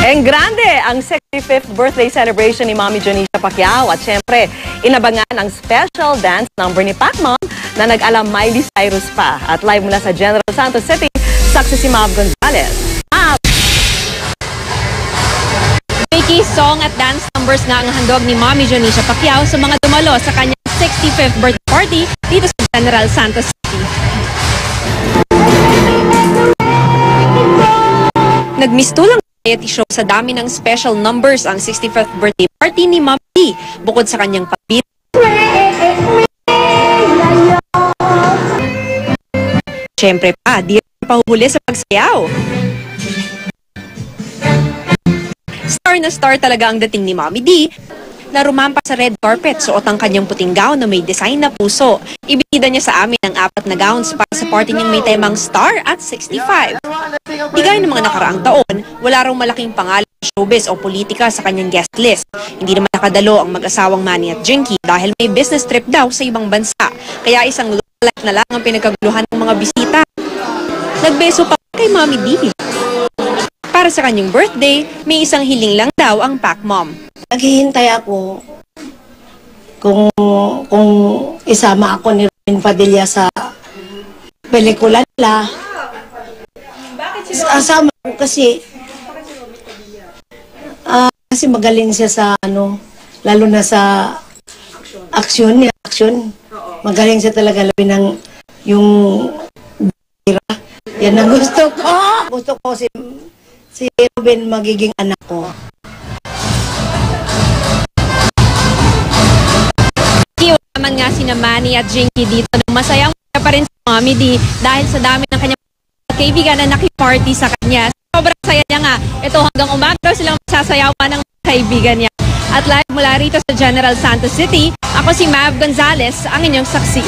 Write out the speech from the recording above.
En grande ang 65th birthday celebration ni Mommy Janisha Pacquiao at syempre inabangan ang special dance number ni Pacmom na nag-alam Miley Cyrus pa. At live mula sa General Santos City, saksi si Mav Gonzalez. Mav! Mickey, song at dance numbers nga ang handog ni Mommy Janisha Pacquiao sa mga dumalo sa kanyang 65th birthday party dito sa General Santos City. Nagmistulang variety show sa dami ng special numbers ang 65th birthday party ni Mommy D. Bukod sa kanyang pabira, siyempre pa, di pahuhuli sa pagsayaw. Star na star talaga ang dating ni Mommy D na rumampa sa red carpet, suot ang kanyang puting gown na may design na puso. Ibinida niya sa amin ang 4 na gowns para sa party niyang may temang star at 65. Di gaya ng mga nakaraang taon, wala raw malaking pangalan sa showbiz o politika sa kanyang guest list. Hindi naman nakadalo ang mag-asawang Manny at Jinky dahil may business trip daw sa ibang bansa. Kaya isang light na lang ang pinagkaguluhan ng mga bisita. Nagbeso pa kay Mommy D. Para sa kanyang birthday, may isang hiling lang daw ang Pacmom. Naghihintay ako kung isama ako ni Robin Padilla sa pelikula nila. Asama ko kasi magaling siya sa lalo na sa action. Magaling siya talaga, labi ng yung bira. Yan ang gusto ko. Gusto ko si Robin magiging anak ko. Naman nga sina Manny at Jinky dito na masayang pa rin si Mommy D dahil sa dami ng kanyang kaibigan na nakiparty sa kanya. Sobrang saya niya nga. Ito hanggang umaga silang masasayawan ng kaibigan niya. At live mula rito sa General Santos City, ako si Mav Gonzalez, ang inyong saksi.